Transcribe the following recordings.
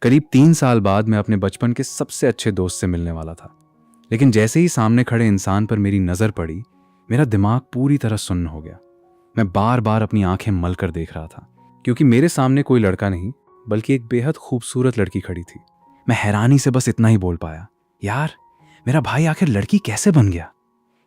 करीब 3 साल बाद मैं अपने बचपन के सबसे अच्छे दोस्त से मिलने वाला था, लेकिन जैसे ही सामने खड़े इंसान पर मेरी नज़र पड़ी, मेरा दिमाग पूरी तरह सुन्न हो गया। मैं बार बार अपनी आंखें मल कर देख रहा था, क्योंकि मेरे सामने कोई लड़का नहीं बल्कि एक बेहद खूबसूरत लड़की खड़ी थी। मैं हैरानी से बस इतना ही बोल पाया, यार, मेरा भाई आखिर लड़की कैसे बन गया?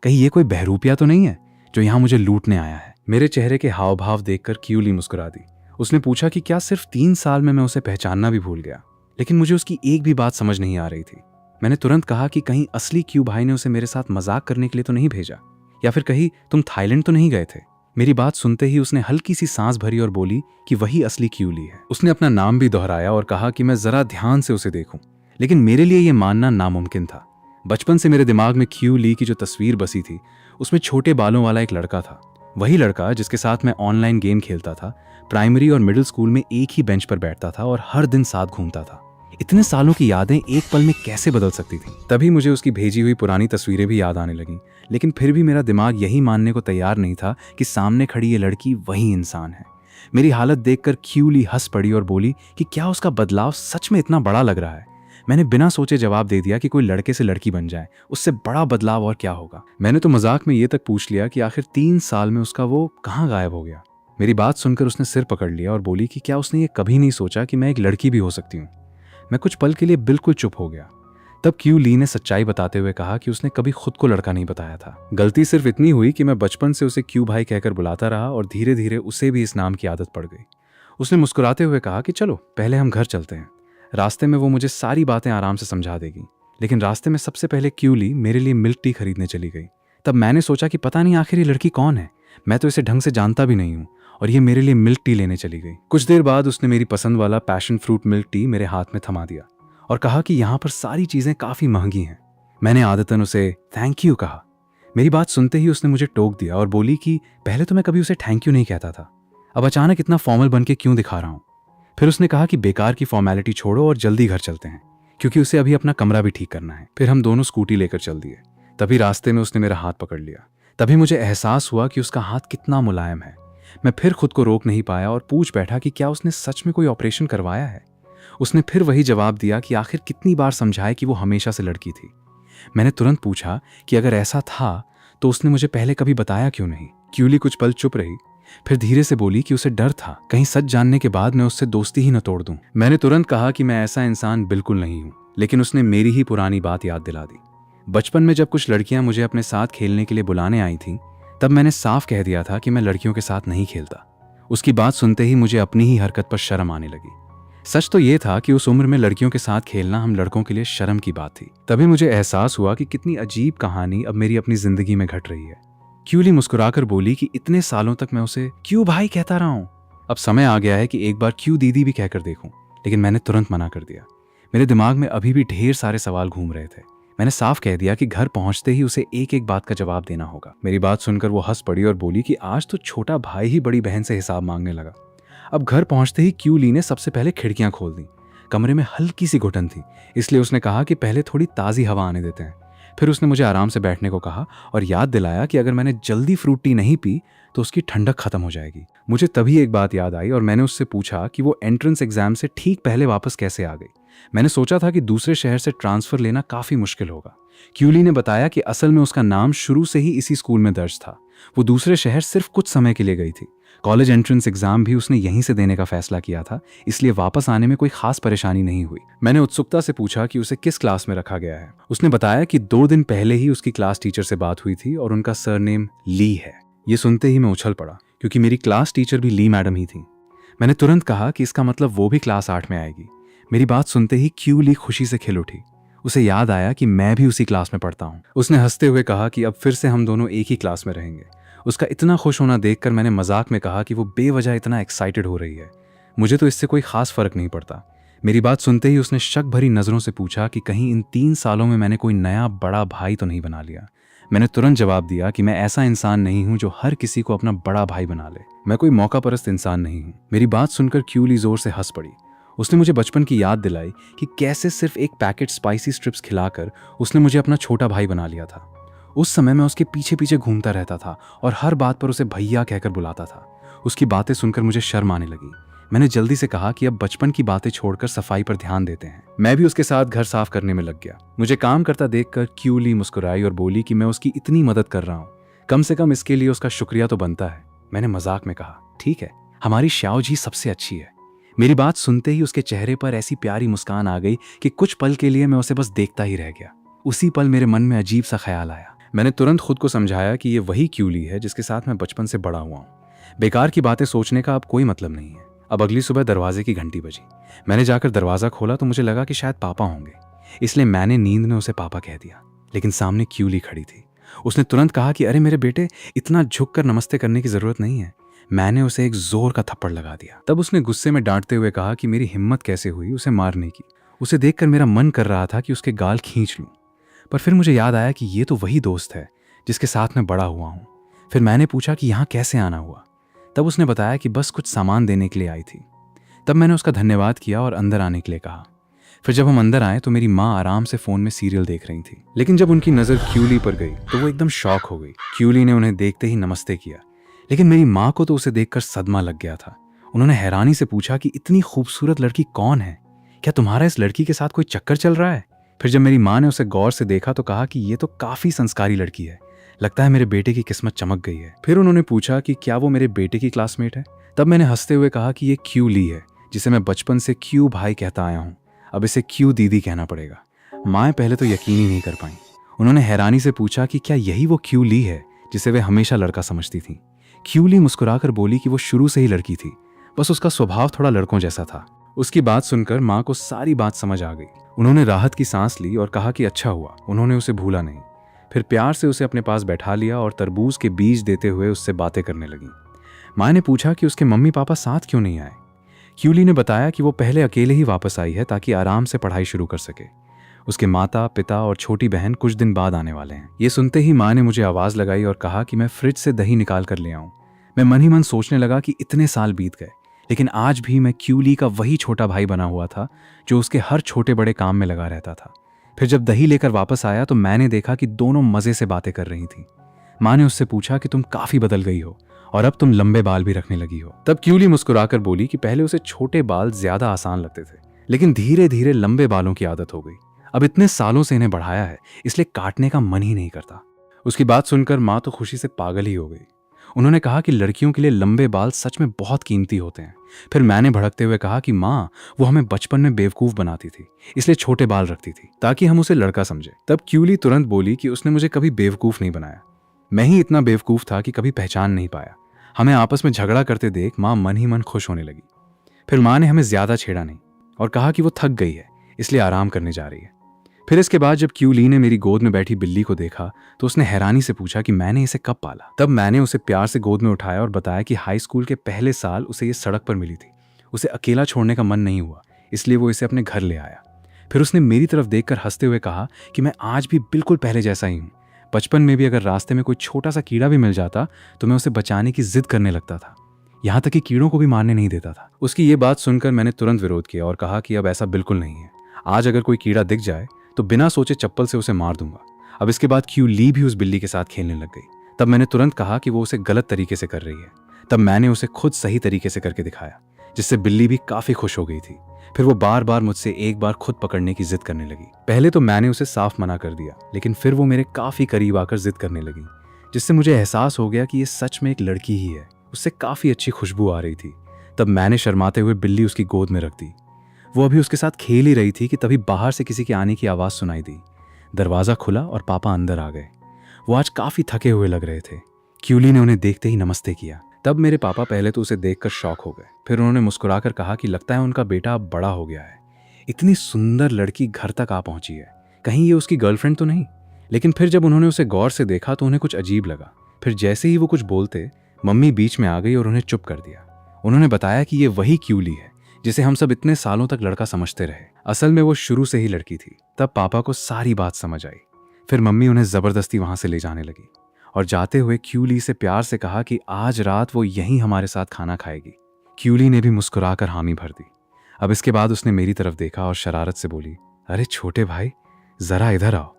कहीं ये कोई बहरूपिया तो नहीं है जो यहाँ मुझे लूटने आया है? मेरे चेहरे के हाव भाव देखकर क्यूली मुस्कुरा दी। उसने पूछा कि क्या सिर्फ 3 साल में मैं उसे पहचानना भी भूल गया? लेकिन मुझे उसकी एक भी बात समझ नहीं आ रही थी। मैंने तुरंत कहा कि कहीं असली क्यू भाई ने उसे मेरे साथ मजाक करने के लिए तो नहीं भेजा, या फिर कहीं तुम थाईलैंड तो नहीं गए थे? मेरी बात सुनते ही उसने हल्की सी सांस भरी और बोली कि वही असली क्यूली है। उसने अपना नाम भी दोहराया और कहा कि मैं जरा ध्यान से उसे देखूं, लेकिन मेरे लिए यह मानना नामुमकिन था। बचपन से मेरे दिमाग में क्यू ली की जो तस्वीर बसी थी, उसमें छोटे बालों वाला एक लड़का था। वही लड़का जिसके साथ मैं ऑनलाइन गेम खेलता था, प्राइमरी और मिडिल स्कूल में एक ही बेंच पर बैठता था और हर दिन साथ घूमता था। इतने सालों की यादें एक पल में कैसे बदल सकती थी? तभी मुझे उसकी भेजी हुई पुरानी तस्वीरें भी याद आने लगीं, लेकिन फिर भी मेरा दिमाग यही मानने को तैयार नहीं था कि सामने खड़ी ये लड़की वही इंसान है। मेरी हालत देखकर क्यूली हंस पड़ी और बोली कि क्या उसका बदलाव सच में इतना बड़ा लग रहा है? मैंने बिना सोचे जवाब दे दिया कि कोई लड़के से लड़की बन जाए, उससे बड़ा बदलाव और क्या होगा। मैंने तो मजाक में ये तक पूछ लिया कि आखिर 3 साल में उसका वो कहाँ गायब हो गया। मेरी बात सुनकर उसने सिर पकड़ लिया और बोली कि क्या उसने ये कभी नहीं सोचा कि मैं एक लड़की भी हो सकती हूँ? मैं कुछ पल के लिए बिल्कुल चुप हो गया। तब क्यू ली ने सच्चाई बताते हुए कहा कि उसने कभी खुद को लड़का नहीं बताया था। गलती सिर्फ इतनी हुई कि मैं बचपन से उसे क्यू भाई कहकर बुलाता रहा और धीरे धीरे उसे भी इस नाम की आदत पड़ गई। उसने मुस्कुराते हुए कहा कि चलो पहले हम घर चलते हैं, रास्ते में वो मुझे सारी बातें आराम से समझा देगी। लेकिन रास्ते में सबसे पहले क्यू ली मेरे लिए मिल्क टी खरीदने चली गई। तब मैंने सोचा कि पता नहीं आखिर ये लड़की कौन है, मैं तो इसे ढंग से जानता भी नहीं हूँ, और ये मेरे लिए मिल्क टी लेने चली गई। कुछ देर बाद उसने मेरी पसंद वाला पैशन फ्रूट मिल्क टी मेरे हाथ में थमा दिया और कहा कि यहाँ पर सारी चीजें काफी महंगी हैं। मैंने आदतन उसे थैंक यू कहा। मेरी बात सुनते ही उसने मुझे टोक दिया और बोली कि पहले तो मैं कभी उसे थैंक यू नहीं कहता था, अब अचानक इतना फॉर्मल बन के क्यों दिखा रहा हूँ? फिर उसने कहा कि बेकार की फॉर्मेलिटी छोड़ो और जल्दी घर चलते हैं, क्योंकि उसे अभी अपना कमरा भी ठीक करना है। फिर हम दोनों स्कूटी लेकर चल दिए। तभी रास्ते में उसने मेरा हाथ पकड़ लिया। तभी मुझे एहसास हुआ कि उसका हाथ कितना मुलायम है। मैं फिर खुद को रोक नहीं पाया और पूछ बैठा कि क्या उसने सच में कोई ऑपरेशन करवाया है। उसने फिर वही जवाब दिया कि आखिर कितनी बार समझाए कि वो हमेशा से लड़की थी। मैंने तुरंत पूछा कि अगर ऐसा था तो उसने मुझे पहले कभी बताया क्यों नहीं? क्यूली कुछ पल चुप रही, फिर धीरे से बोली कि उसे डर था कहीं सच जानने के बाद मैं उससे दोस्ती ही न तोड़ दूं। मैंने तुरंत कहा कि मैं ऐसा इंसान बिल्कुल नहीं हूं, लेकिन उसने मेरी ही पुरानी बात याद दिला दी। बचपन में जब कुछ लड़कियां मुझे अपने साथ खेलने के लिए बुलाने आई थीं, तब मैंने साफ कह दिया था कि मैं लड़कियों के साथ नहीं खेलता। उसकी बात सुनते ही मुझे अपनी ही हरकत पर शर्म आने लगी। सच तो ये था कि उस उम्र में लड़कियों के साथ खेलना हम लड़कों के लिए शर्म की बात थी। तभी मुझे एहसास हुआ कि कितनी अजीब कहानी अब मेरी अपनी जिंदगी में घट रही है। क्यूली मुस्कुराकर बोली कि इतने सालों तक मैं उसे क्यू भाई कहता रहा हूं, अब समय आ गया है कि एक बार क्यू दीदी भी कहकर देखूं। लेकिन मैंने तुरंत मना कर दिया। मेरे दिमाग में अभी भी ढेर सारे सवाल घूम रहे थे। मैंने साफ कह दिया कि घर पहुंचते ही उसे एक एक बात का जवाब देना होगा। मेरी बात सुनकर वो हंस पड़ी और बोली कि आज तो छोटा भाई ही बड़ी बहन से हिसाब मांगने लगा। अब घर पहुंचते ही क्यू ली ने सबसे पहले खिड़कियां खोल दी। कमरे में हल्की सी घुटन थी, इसलिए उसने कहा कि पहले थोड़ी ताज़ी हवा आने देते हैं। फिर उसने मुझे आराम से बैठने को कहा और याद दिलाया कि अगर मैंने जल्दी फ्रूट टी नहीं पी तो उसकी ठंडक खत्म हो जाएगी। मुझे तभी एक बात याद आई और मैंने उससे पूछा कि वो एंट्रेंस एग्जाम से ठीक पहले वापस कैसे आ गई। मैंने सोचा था कि दूसरे शहर से ट्रांसफर लेना काफी मुश्किल होगा। क्यूली ने बताया कि असल में उसका नाम शुरू से ही इसी स्कूल में दर्ज था। वो दूसरे शहर सिर्फ कुछ समय के लिए गई थी। कॉलेज एंट्रेंस एग्जाम भी उसने यहीं से देने का फैसला किया था, इसलिए वापस आने में कोई खास परेशानी नहीं हुई। मैंने उत्सुकता से पूछा कि उसे किस क्लास में रखा गया है। उसने बताया कि 2 दिन पहले ही उसकी क्लास टीचर से बात हुई थी और उनका सरनेम ली है। ये सुनते ही मैं उछल पड़ा, क्योंकि मेरी क्लास टीचर भी ली मैडम ही थी। मैंने तुरंत कहा कि इसका मतलब वो भी क्लास 8 में आएगी। मेरी बात सुनते ही क्यू ली खुशी से खिल उठी। उसे याद आया कि मैं भी उसी क्लास में पढ़ता हूँ। उसने हंसते हुए कहा कि अब फिर से हम दोनों एक ही क्लास में रहेंगे। उसका इतना खुश होना देखकर मैंने मजाक में कहा कि वो बेवजह इतना एक्साइटेड हो रही है, मुझे तो इससे कोई खास फर्क नहीं पड़ता। मेरी बात सुनते ही उसने शक भरी नजरों से पूछा कि कहीं इन 3 सालों में मैंने कोई नया बड़ा भाई तो नहीं बना लिया। मैंने तुरंत जवाब दिया कि मैं ऐसा इंसान नहीं हूं जो हर किसी को अपना बड़ा भाई बना ले। मैं कोई मौका परस्त इंसान नहीं हूं। मेरी बात सुनकर क्यूली जोर से हंस पड़ी। उसने मुझे बचपन की याद दिलाई कि कैसे सिर्फ एक पैकेट स्पाइसी स्ट्रिप्स खिलाकर उसने मुझे अपना छोटा भाई बना लिया था। उस समय मैं उसके पीछे पीछे घूमता रहता था और हर बात पर उसे भैया कहकर बुलाता था। उसकी बातें सुनकर मुझे शर्म आने लगी। मैंने जल्दी से कहा कि अब बचपन की बातें छोड़कर सफाई पर ध्यान देते हैं। मैं भी उसके साथ घर साफ करने में लग गया। मुझे काम करता देखकर क्यूली मुस्कुराई और बोली कि मैं उसकी इतनी मदद कर रहा हूँ, कम से कम इसके लिए उसका शुक्रिया तो बनता है। मैंने मजाक में कहा, ठीक है, हमारी श्याओ जी सबसे अच्छी है। मेरी बात सुनते ही उसके चेहरे पर ऐसी प्यारी मुस्कान आ गई कि कुछ पल के लिए मैं उसे बस देखता ही रह गया। उसी पल मेरे मन में अजीब सा ख्याल आया। मैंने तुरंत खुद को समझाया कि ये वही क्यूली है जिसके साथ मैं बचपन से बड़ा हुआ हूँ। बेकार की बातें सोचने का अब कोई मतलब नहीं है। अब अगली सुबह दरवाजे की घंटी बजी। मैंने जाकर दरवाजा खोला तो मुझे लगा कि शायद पापा होंगे, इसलिए मैंने नींद में उसे पापा कह दिया। लेकिन सामने क्यूली खड़ी थी। उसने तुरंत कहा कि अरे मेरे बेटे, इतना झुककर नमस्ते करने की जरूरत नहीं है। मैंने उसे एक जोर का थप्पड़ लगा दिया। तब उसने गुस्से में डांटते हुए कहा कि मेरी हिम्मत कैसे हुई उसे मारने की। उसे देखकर मेरा मन कर रहा था कि उसके गाल खींच लूं, पर फिर मुझे याद आया कि ये तो वही दोस्त है जिसके साथ मैं बड़ा हुआ हूँ। फिर मैंने पूछा कि यहाँ कैसे आना हुआ। तब उसने बताया कि बस कुछ सामान देने के लिए आई थी। तब मैंने उसका धन्यवाद किया और अंदर आने के लिए कहा। फिर जब हम अंदर आए तो मेरी माँ आराम से फोन में सीरियल देख रही थी, लेकिन जब उनकी नज़र क्यूली पर गई तो वो एकदम शॉक हो गई। क्यूली ने उन्हें देखते ही नमस्ते किया, लेकिन मेरी माँ को तो उसे देखकर सदमा लग गया था। उन्होंने हैरानी से पूछा कि इतनी खूबसूरत लड़की कौन है? क्या तुम्हारा इस लड़की के साथ कोई चक्कर चल रहा है? फिर जब मेरी माँ ने उसे गौर से देखा तो कहा कि ये तो काफ़ी संस्कारी लड़की है, लगता है मेरे बेटे की किस्मत चमक गई है। फिर उन्होंने पूछा कि क्या वो मेरे बेटे की क्लासमेट है? तब मैंने हंसते हुए कहा कि ये क्यूली है, जिसे मैं बचपन से क्यू भाई कहता आया हूँ, अब इसे क्यू दीदी कहना पड़ेगा। माँ पहले तो यकीन ही नहीं कर पाई। उन्होंने हैरानी से पूछा कि क्या यही वो क्यूली है जिसे वे हमेशा लड़का समझती थी? क्यूली मुस्कुराकर बोली कि वो शुरू से ही लड़की थी, बस उसका स्वभाव थोड़ा लड़कों जैसा था। उसकी बात सुनकर माँ को सारी बात समझ आ गई। उन्होंने राहत की सांस ली और कहा कि अच्छा हुआ, उन्होंने उसे भूला नहीं। फिर प्यार से उसे अपने पास बैठा लिया और तरबूज के बीज देते हुए उससे बातें करने लगी। माँ ने पूछा कि उसके मम्मी पापा साथ क्यों नहीं आए। क्यूली ने बताया कि वो पहले अकेले ही वापस आई है ताकि आराम से पढ़ाई शुरू कर सके। उसके माता पिता और छोटी बहन कुछ दिन बाद आने वाले हैं। ये सुनते ही माँ ने मुझे आवाज़ लगाई और कहा कि मैं फ्रिज से दही निकाल कर ले आऊँ। मैं मन ही मन सोचने लगा कि इतने साल बीत गए, लेकिन आज भी मैं क्यूली का वही छोटा भाई बना हुआ था जो उसके हर छोटे बड़े काम में लगा रहता था। फिर जब दही लेकर वापस आया तो मैंने देखा कि दोनों मज़े से बातें कर रही थी। माँ ने उससे पूछा कि तुम काफ़ी बदल गई हो और अब तुम लंबे बाल भी रखने लगी हो। तब क्यूली मुस्कुराकर बोली कि पहले उसे छोटे बाल ज़्यादा आसान लगते थे, लेकिन धीरे धीरे लंबे बालों की आदत हो गई। अब इतने सालों से इन्हें बढ़ाया है, इसलिए काटने का मन ही नहीं करता। उसकी बात सुनकर माँ तो खुशी से पागल ही हो गई। उन्होंने कहा कि लड़कियों के लिए लंबे बाल सच में बहुत कीमती होते हैं। फिर मैंने भड़कते हुए कहा कि माँ, वो हमें बचपन में बेवकूफ़ बनाती थी, इसलिए छोटे बाल रखती थी ताकि हम उसे लड़का समझे। तब क्यूली तुरंत बोली कि उसने मुझे कभी बेवकूफ़ नहीं बनाया, मैं ही इतना बेवकूफ़ था कि कभी पहचान नहीं पाया। हमें आपस में झगड़ा करते देख माँ मन ही मन खुश होने लगी। फिर माँ ने हमें ज़्यादा छेड़ा नहीं और कहा कि वो थक गई है, इसलिए आराम करने जा रही है। फिर इसके बाद जब क्यूली ने मेरी गोद में बैठी बिल्ली को देखा तो उसने हैरानी से पूछा कि मैंने इसे कब पाला। तब मैंने उसे प्यार से गोद में उठाया और बताया कि हाई स्कूल के पहले साल उसे ये सड़क पर मिली थी। उसे अकेला छोड़ने का मन नहीं हुआ, इसलिए वो इसे अपने घर ले आया। फिर उसने मेरी तरफ देखकर हंसते हुए कहा कि मैं आज भी बिल्कुल पहले जैसा ही हूँ। बचपन में भी अगर रास्ते में कोई छोटा सा कीड़ा भी मिल जाता तो मैं उसे बचाने की जिद करने लगता था, यहाँ तक कि कीड़ों को भी मारने नहीं देता था। उसकी ये बात सुनकर मैंने तुरंत विरोध किया और कहा कि अब ऐसा बिल्कुल नहीं है। आज अगर कोई कीड़ा दिख जाए तो बिना सोचे चप्पल से उसे मार दूंगा। अब इसके बाद क्यूली भी उस बिल्ली के साथ खेलने लग गई। तब मैंने तुरंत कहा कि वो उसे गलत तरीके से कर रही है। तब मैंने उसे खुद सही तरीके से करके दिखाया, जिससे बिल्ली भी काफ़ी खुश हो गई थी। फिर वो बार बार मुझसे एक बार खुद पकड़ने की जिद करने लगी। पहले तो मैंने उसे साफ मना कर दिया, लेकिन फिर वो मेरे काफ़ी करीब आकर जिद करने लगी, जिससे मुझे एहसास हो गया कि ये सच में एक लड़की ही है। उससे काफ़ी अच्छी खुशबू आ रही थी। तब मैंने शर्माते हुए बिल्ली उसकी गोद में रख दी। वो अभी उसके साथ खेल ही रही थी कि तभी बाहर से किसी के आने की आवाज़ सुनाई दी। दरवाज़ा खुला और पापा अंदर आ गए। वो आज काफ़ी थके हुए लग रहे थे। क्यूली ने उन्हें देखते ही नमस्ते किया। तब मेरे पापा पहले तो उसे देखकर शॉक हो गए, फिर उन्होंने मुस्कुराकर कहा कि लगता है उनका बेटा अब बड़ा हो गया है। इतनी सुंदर लड़की घर तक आ पहुंची है, कहीं ये उसकी गर्लफ्रेंड तो नहीं। लेकिन फिर जब उन्होंने उसे गौर से देखा तो उन्हें कुछ अजीब लगा। फिर जैसे ही वो कुछ बोलते, मम्मी बीच में आ गई और उन्हें चुप कर दिया। उन्होंने बताया कि ये वही क्यूली है जिसे हम सब इतने सालों तक लड़का समझते रहे। असल में वो शुरू से ही लड़की थी। तब पापा को सारी बात समझ आई। फिर मम्मी उन्हें ज़बरदस्ती वहाँ से ले जाने लगी और जाते हुए क्यूली से प्यार से कहा कि आज रात वो यहीं हमारे साथ खाना खाएगी। क्यूली ने भी मुस्कुराकर हामी भर दी। अब इसके बाद उसने मेरी तरफ देखा और शरारत से बोली, अरे छोटे भाई, ज़रा इधर आओ।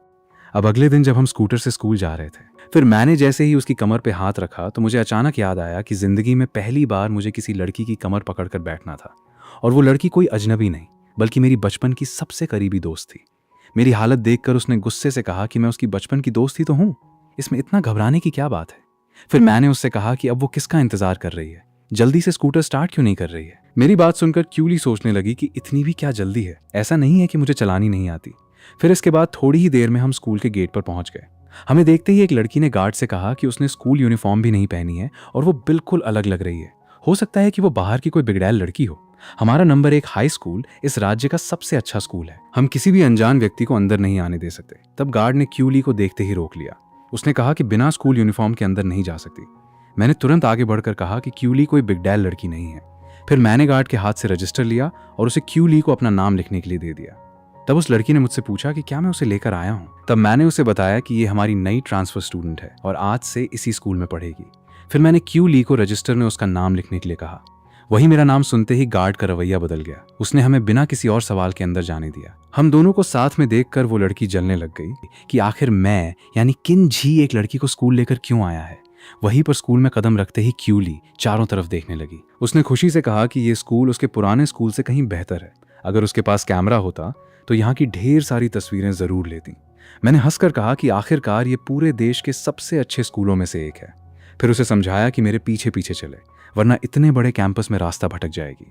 अब अगले दिन जब हम स्कूटर से स्कूल जा रहे थे, फिर मैंने जैसे ही उसकी कमर पे हाथ रखा तो मुझे अचानक याद आया कि जिंदगी में पहली बार मुझे किसी लड़की की कमर पकड़कर बैठना था। और वो लड़की कोई अजनबी नहीं, बल्कि मेरी बचपन की सबसे करीबी दोस्त थी। मेरी हालत देखकर उसने गुस्से से कहा कि मैं उसकी बचपन की दोस्त ही तो हूँ, इसमें इतना घबराने की क्या बात है। फिर मैंने उससे कहा कि अब वो किसका इंतजार कर रही है, जल्दी से स्कूटर स्टार्ट क्यों नहीं कर रही है। मेरी बात सुनकर क्यूली सोचने लगी कि इतनी भी क्या जल्दी है, ऐसा नहीं है कि मुझे चलानी नहीं आती। फिर इसके बाद थोड़ी ही देर में हम स्कूल के गेट पर पहुंच गए। हमें देखते ही एक लड़की ने गार्ड से कहा कि उसने स्कूल यूनिफॉर्म भी नहीं पहनी है और वो बिल्कुल अलग लग रही है। हो सकता है कि वो बाहर की कोई बिगड़ैल लड़की हो। हमारा नंबर 1 हाई स्कूल इस राज्य का सबसे अच्छा स्कूल है, हम किसी भी अनजान व्यक्ति को अंदर नहीं आने दे सकते। तब गार्ड ने क्यूली को देखते ही रोक लिया। उसने कहा कि बिना स्कूल यूनिफॉर्म के अंदर नहीं जा सकती। मैंने तुरंत आगे बढ़कर कहा कि क्यूली कोई बिगडैल लड़की नहीं है। फिर मैंने गार्ड के हाथ से रजिस्टर लिया और उसे क्यूली को अपना नाम लिखने के लिए दे दिया। तब उस लड़की ने मुझसे पूछा कि क्या मैं उसे लेकर आया हूँ। तब मैंने उसे बताया कि ये हमारी नई ट्रांसफर स्टूडेंट है और आज से इसी स्कूल में पढ़ेगी। फिर मैंने क्यूली को रजिस्टर में उसका नाम लिखने के लिए कहा। वही मेरा नाम सुनते ही गार्ड का रवैया बदल गया। उसने हमें बिना किसी और सवाल के अंदर जाने दिया। हम दोनों को साथ में देखकर वो लड़की जलने लग गई कि आखिर मैं यानी किन झी एक लड़की को स्कूल लेकर क्यों आया है। वहीं पर स्कूल में कदम रखते ही क्यूली चारों तरफ देखने लगी। उसने खुशी से कहा कि ये स्कूल उसके पुराने स्कूल से कहीं बेहतर है। अगर उसके पास कैमरा होता तो यहाँ की ढेर सारी तस्वीरें जरूर लेती। मैंने हंसकर कहा कि आखिरकार ये पूरे देश के सबसे अच्छे स्कूलों में से एक है। फिर उसे समझाया कि मेरे पीछे पीछे चले, वरना इतने बड़े कैंपस में रास्ता भटक जाएगी।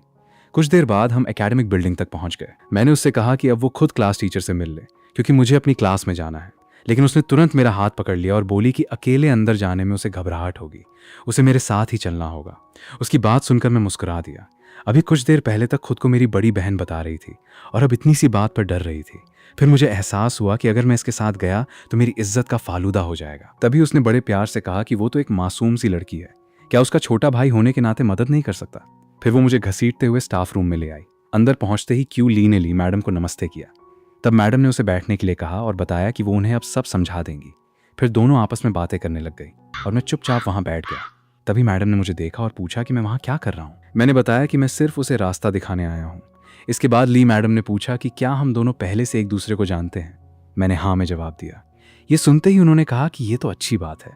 कुछ देर बाद हम एकेडमिक बिल्डिंग तक पहुंच गए। मैंने उससे कहा कि अब वो खुद क्लास टीचर से मिल ले, क्योंकि मुझे अपनी क्लास में जाना है। लेकिन उसने तुरंत मेरा हाथ पकड़ लिया और बोली कि अकेले अंदर जाने में उसे घबराहट होगी, उसे मेरे साथ ही चलना होगा। उसकी बात सुनकर मैं मुस्कुरा दिया। अभी कुछ देर पहले तक खुद को मेरी बड़ी बहन बता रही थी और अब इतनी सी बात पर डर रही थी। फिर मुझे एहसास हुआ कि अगर मैं इसके साथ गया तो मेरी इज्जत का फालूदा हो जाएगा। तभी उसने बड़े प्यार से कहा कि वो तो एक मासूम सी लड़की है, क्या उसका छोटा भाई होने के नाते मदद नहीं कर सकता। फिर वो मुझे घसीटते हुए स्टाफ रूम में ले आई। अंदर पहुंचते ही क्यूली ने ली मैडम को नमस्ते किया। तब मैडम ने उसे बैठने के लिए कहा और बताया कि वो उन्हें अब सब समझा देंगी। फिर दोनों आपस में बातें करने लग गई और मैं चुपचाप वहां बैठ गया। तभी मैडम ने मुझे देखा और पूछा कि मैं वहां क्या कर रहा हूँ। मैंने बताया कि मैं सिर्फ उसे रास्ता दिखाने आया हूँ। इसके बाद ली मैडम ने पूछा कि क्या हम दोनों पहले से एक दूसरे को जानते हैं। मैंने हाँ में जवाब दिया। ये सुनते ही उन्होंने कहा कि ये तो अच्छी बात है।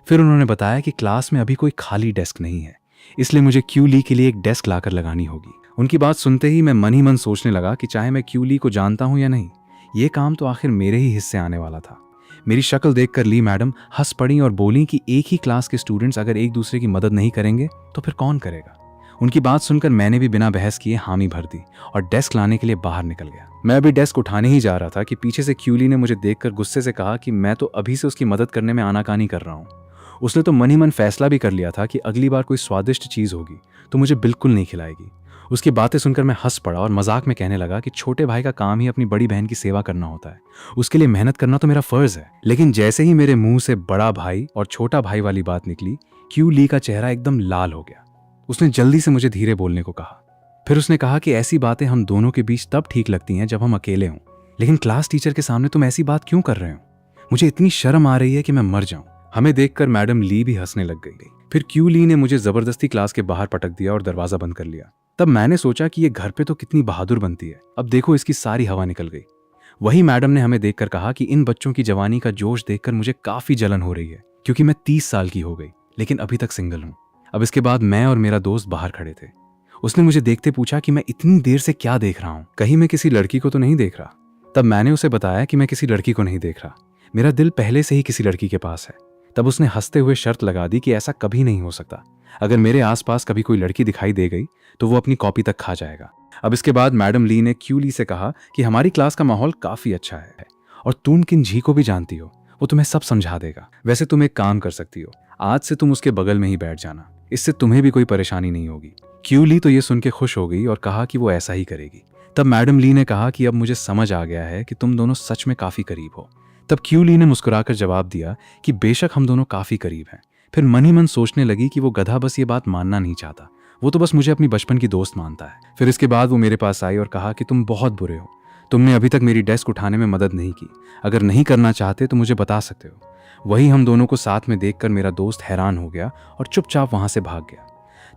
फिर उन्होंने बताया कि क्लास में अभी कोई खाली डेस्क नहीं है, इसलिए मुझे क्यूली के लिए एक डेस्क लाकर लगानी होगी। उनकी बात सुनते ही मैं मन ही मन सोचने लगा कि चाहे मैं क्यूली को जानता हूं या नहीं, ये काम तो आखिर मेरे ही हिस्से आने वाला था। मेरी शक्ल देखकर ली मैडम हंस पड़ी और बोली कि एक ही क्लास के स्टूडेंट्स अगर एक दूसरे की मदद नहीं करेंगे तो फिर कौन करेगा। उनकी बात सुनकर मैंने भी बिना बहस किए हामी भर दी और डेस्क लाने के लिए बाहर निकल गया। मैं अभी डेस्क उठाने ही जा रहा था कि पीछे से क्यूली ने मुझे देखकर गुस्से से कहा कि मैं तो अभी से उसकी मदद करने में आनाकानी कर रहा हूँ। उसने तो मन ही मन फैसला भी कर लिया था कि अगली बार कोई स्वादिष्ट चीज होगी तो मुझे बिल्कुल नहीं खिलाएगी। उसकी बातें सुनकर मैं हंस पड़ा और मजाक में कहने लगा कि छोटे भाई का काम ही अपनी बड़ी बहन की सेवा करना होता है, उसके लिए मेहनत करना तो मेरा फर्ज है। लेकिन जैसे ही मेरे मुंह से बड़ा भाई और छोटा भाई वाली बात निकली, क्यूली का चेहरा एकदम लाल हो गया। उसने जल्दी से मुझे धीरे बोलने को कहा। फिर उसने कहा कि ऐसी बातें हम दोनों के बीच तब ठीक लगती हैं जब हम अकेले हों, लेकिन क्लास टीचर के सामने तुम ऐसी बात क्यों कर रहे हो? मुझे इतनी शर्म आ रही है कि मैं मर जाऊं। हमें देखकर मैडम ली भी हंसने लग गई। फिर क्यूली ने मुझे जबरदस्ती क्लास के बाहर पटक दिया और दरवाजा बंद कर लिया। तब मैंने सोचा कि ये घर पे तो कितनी बहादुर बनती है, अब देखो इसकी सारी हवा निकल गई। वही मैडम ने हमें देखकर कहा कि इन बच्चों की जवानी का जोश देखकर मुझे काफी जलन हो रही है, क्योंकि मैं 30 साल की हो गई लेकिन अभी तक सिंगल हूँ। अब इसके बाद मैं और मेरा दोस्त बाहर खड़े थे। उसने मुझे देखते पूछा कि मैं इतनी देर से क्या देख रहा हूँ, कहीं मैं किसी लड़की को तो नहीं देख रहा। तब मैंने उसे बताया कि मैं किसी लड़की को नहीं देख रहा, मेरा दिल पहले से ही किसी लड़की के पास है। तब उसने हंसते हुए शर्त लगा दी कि ऐसा कभी नहीं हो सकता, अगर मेरे आसपास कभी कोई लड़की दिखाई दे गई तो वो अपनी कॉपी तक खा जाएगा। अब इसके बाद मैडम ली ने क्यूली से कहा कि हमारी क्लास का माहौल काफी अच्छा है और तुम किन झी को भी जानती हो, वो तुम्हें सब समझा देगा। वैसे तुम एक काम कर सकती हो, आज से तुम उसके बगल में ही बैठ जाना, इससे तुम्हें भी कोई परेशानी नहीं होगी। क्यूली तो ये सुन के खुश हो गई और कहा कि वो ऐसा ही करेगी। तब मैडम ली ने कहा कि अब मुझे समझ आ गया है कि तुम दोनों सच में काफी करीब हो। तब क्यूली ने मुस्कुराकर जवाब दिया कि बेशक हम दोनों काफी करीब हैं। फिर मन ही मन सोचने लगी कि वो गधा बस ये बात मानना नहीं चाहता, वो तो बस मुझे अपनी बचपन की दोस्त मानता है। फिर इसके बाद वो मेरे पास आई और कहा कि तुम बहुत बुरे हो, तुमने अभी तक मेरी डेस्क उठाने में मदद नहीं की, अगर नहीं करना चाहते तो मुझे बता सकते हो। वही हम दोनों को साथ में देखकर मेरा दोस्त हैरान हो गया और चुपचाप वहां से भाग गया।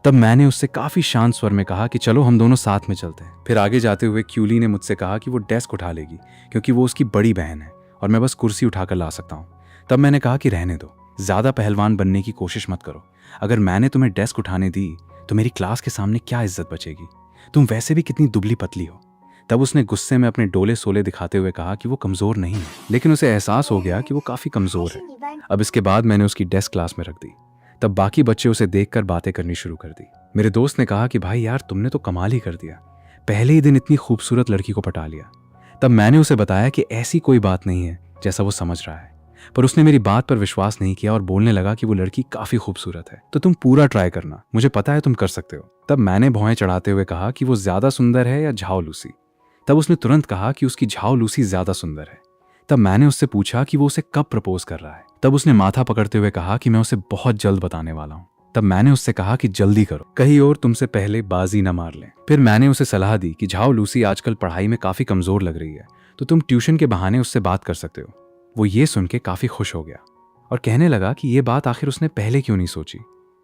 तब मैंने उससे काफी शांत स्वर में कहा कि चलो हम दोनों साथ में चलते हैं। फिर आगे जाते हुए क्यूली ने मुझसे कहा कि वो डेस्क उठा लेगी क्योंकि वो उसकी बड़ी बहन है और मैं बस कुर्सी उठाकर ला सकता हूँ। तब मैंने कहा कि रहने दो, ज़्यादा पहलवान बनने की कोशिश मत करो। अगर मैंने तुम्हें डेस्क उठाने दी तो मेरी क्लास के सामने क्या इज्जत बचेगी? तुम वैसे भी कितनी दुबली पतली हो। तब उसने गुस्से में अपने डोले सोले दिखाते हुए कहा कि वो कमज़ोर नहीं है, लेकिन उसे एहसास हो गया कि वो काफ़ी कमज़ोर है। अब इसके बाद मैंने उसकी डेस्क क्लास में रख दी। तब बाकी बच्चे उसे देखकर बातें करनी शुरू कर दी। मेरे दोस्त ने कहा कि भाई यार, तुमने तो कमाल ही कर दिया, पहले ही दिन इतनी खूबसूरत लड़की को पटा लिया। तब मैंने उसे बताया कि ऐसी कोई बात नहीं है जैसा वो समझ रहा है, पर उसने मेरी बात पर विश्वास नहीं किया और बोलने लगा कि वो लड़की काफ़ी खूबसूरत है, तो तुम पूरा ट्राई करना, मुझे पता है तुम कर सकते हो। तब मैंने भौहें चढ़ाते हुए कहा कि वो ज़्यादा सुंदर है या झाओ लूसी। तब उसने तुरंत कहा कि उसकी झाओ लूसी ज़्यादा सुंदर है। तब मैंने उससे पूछा कि वो उसे कब प्रपोज कर रहा है। तब उसने माथा पकड़ते हुए कहा कि मैं उसे बहुत जल्द बताने वाला हूँ। तब मैंने उससे कहा कि जल्दी करो, कहीं और तुमसे पहले बाजी न मार लें। फिर मैंने उसे सलाह दी कि झाओ लूसी आजकल पढ़ाई में काफ़ी कमज़ोर लग रही है, तो तुम ट्यूशन के बहाने उससे बात कर सकते हो। वो ये सुन के काफ़ी खुश हो गया और कहने लगा कि ये बात आखिर उसने पहले क्यों नहीं सोची।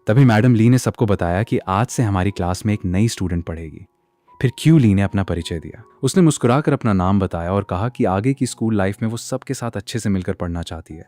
तभी मैडम ली ने सबको बताया कि आज से हमारी क्लास में एक नई स्टूडेंट पढ़ेगी। फिर क्यू ली ने अपना परिचय दिया। उसने मुस्कुराकर अपना नाम बताया और कहा कि आगे की स्कूल लाइफ में वो सबके साथ अच्छे से मिलकर पढ़ना चाहती है।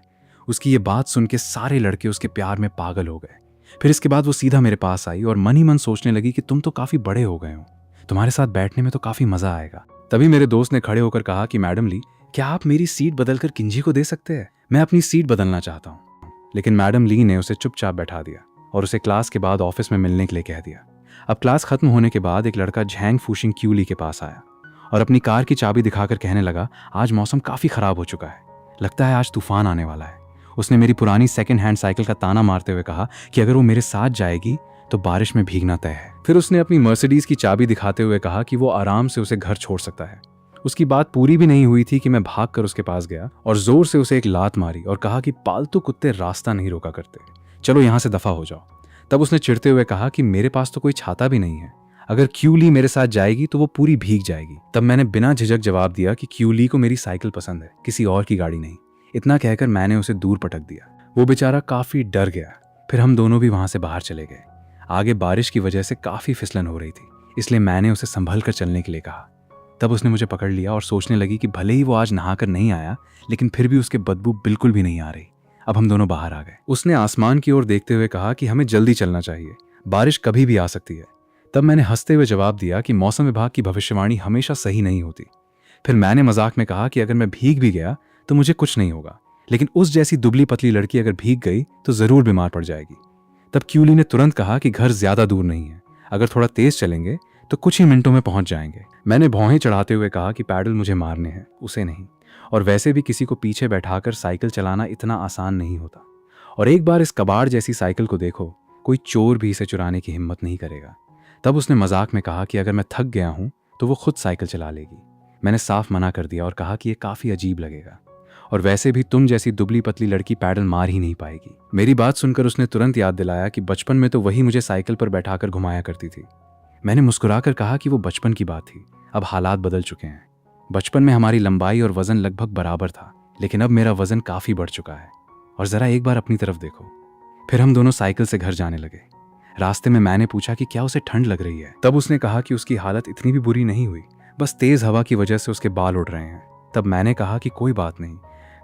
उसकी ये बात सुन के सारे लड़के उसके प्यार में पागल हो गए। फिर इसके बाद वो सीधा मेरे पास आई और मन ही मन सोचने लगी कि तुम तो काफ़ी बड़े हो गए हो, तुम्हारे साथ बैठने में तो काफ़ी मज़ा आएगा। तभी मेरे दोस्त ने खड़े होकर कहा कि मैडम ली, क्या आप मेरी सीट बदलकर किंजी को दे सकते हैं? मैं अपनी सीट बदलना चाहता हूँ। लेकिन मैडम ली ने उसे चुपचाप बैठा दिया और उसे क्लास के बाद ऑफिस में मिलने के लिए कह दिया। अब क्लास खत्म होने के बाद एक लड़का झैंग फूशिंग क्यू ली के पास आया और अपनी कार की चाबी दिखाकर कहने लगा, आज मौसम काफ़ी ख़राब हो चुका है, लगता है आज तूफान आने वाला है। उसने मेरी पुरानी सेकंड हैंड साइकिल का ताना मारते हुए कहा कि अगर वो मेरे साथ जाएगी तो बारिश में भीगना तय है। फिर उसने अपनी मर्सिडीज की चाबी दिखाते हुए कहा कि वो आराम से उसे घर छोड़ सकता है। उसकी बात पूरी भी नहीं हुई थी कि मैं भागकर उसके पास गया और जोर से उसे एक लात मारी और कहा कि पालतू कुत्ते रास्ता नहीं रोका करते, चलो यहाँ से दफा हो जाओ। तब उसने चिढ़ते हुए कहा कि मेरे पास तो कोई छाता भी नहीं है, अगर क्यू ली मेरे साथ जाएगी तो वो पूरी भीग जाएगी। तब मैंने बिना झिझक जवाब दिया कि क्यू ली को मेरी साइकिल पसंद है, किसी और की गाड़ी नहीं। इतना कहकर मैंने उसे दूर पटक दिया। वो बेचारा काफी डर गया। फिर हम दोनों भी वहां से बाहर चले गए। आगे बारिश की वजह से काफी फिसलन हो रही थी, इसलिए मैंने उसे संभल कर चलने के लिए कहा। तब उसने मुझे पकड़ लिया और सोचने लगी कि भले ही वो आज नहाकर नहीं आया, लेकिन फिर भी उसके बदबू बिल्कुल भी नहीं आ रही। अब हम दोनों बाहर आ गए। उसने आसमान की ओर देखते हुए कहा कि हमें जल्दी चलना चाहिए, बारिश कभी भी आ सकती है। तब मैंने हंसते हुए जवाब दिया कि मौसम विभाग की भविष्यवाणी हमेशा सही नहीं होती। फिर मैंने मजाक में कहा कि अगर मैं भीग भी गया तो मुझे कुछ नहीं होगा, लेकिन उस जैसी दुबली पतली लड़की अगर भीग गई तो जरूर बीमार पड़ जाएगी। तब क्यूली ने तुरंत कहा कि घर ज्यादा दूर नहीं है, अगर थोड़ा तेज चलेंगे तो कुछ ही मिनटों में पहुंच जाएंगे। मैंने भौहें चढ़ाते हुए कहा कि पैडल मुझे मारने हैं, उसे नहीं, और वैसे भी किसी को पीछे बैठाकर साइकिल चलाना इतना आसान नहीं होता। और एक बार इस कबाड़ जैसी साइकिल को देखो, कोई चोर भी इसे चुराने की हिम्मत नहीं करेगा। तब उसने मजाक में कहा कि अगर मैं थक गया हूं तो वो खुद साइकिल चला लेगी। मैंने साफ मना कर दिया और कहा कि ये काफ़ी अजीब लगेगा, और वैसे भी तुम जैसी दुबली पतली लड़की पैडल मार ही नहीं पाएगी। मेरी बात सुनकर उसने तुरंत याद दिलाया कि बचपन में तो वही मुझे साइकिल पर बैठाकर घुमाया करती थी। मैंने मुस्कुराकर कहा कि वो बचपन की बात थी, अब हालात बदल चुके हैं। बचपन में हमारी लंबाई और वजन लगभग बराबर था, लेकिन अब मेरा वजन काफ़ी बढ़ चुका है, और ज़रा एक बार अपनी तरफ देखो। फिर हम दोनों साइकिल से घर जाने लगे। रास्ते में मैंने पूछा कि क्या उसे ठंड लग रही है। तब उसने कहा कि उसकी हालत इतनी भी बुरी नहीं हुई, बस तेज़ हवा की वजह से उसके बाल उड़ रहे हैं। तब मैंने कहा कि कोई बात नहीं,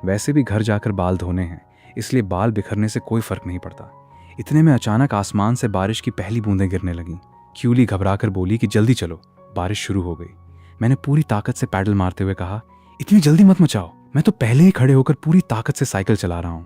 वैसे भी घर जाकर बाल धोने हैं, इसलिए बाल बिखरने से कोई फर्क नहीं पड़ता। इतने में अचानक आसमान से बारिश की पहली बूंदें गिरने लगीं। क्यूली घबराकर बोली कि जल्दी चलो, बारिश शुरू हो गई। मैंने पूरी ताकत से पैडल मारते हुए कहा, इतनी जल्दी मत मचाओ, मैं तो पहले ही खड़े होकर पूरी ताकत से साइकिल चला रहा हूँ।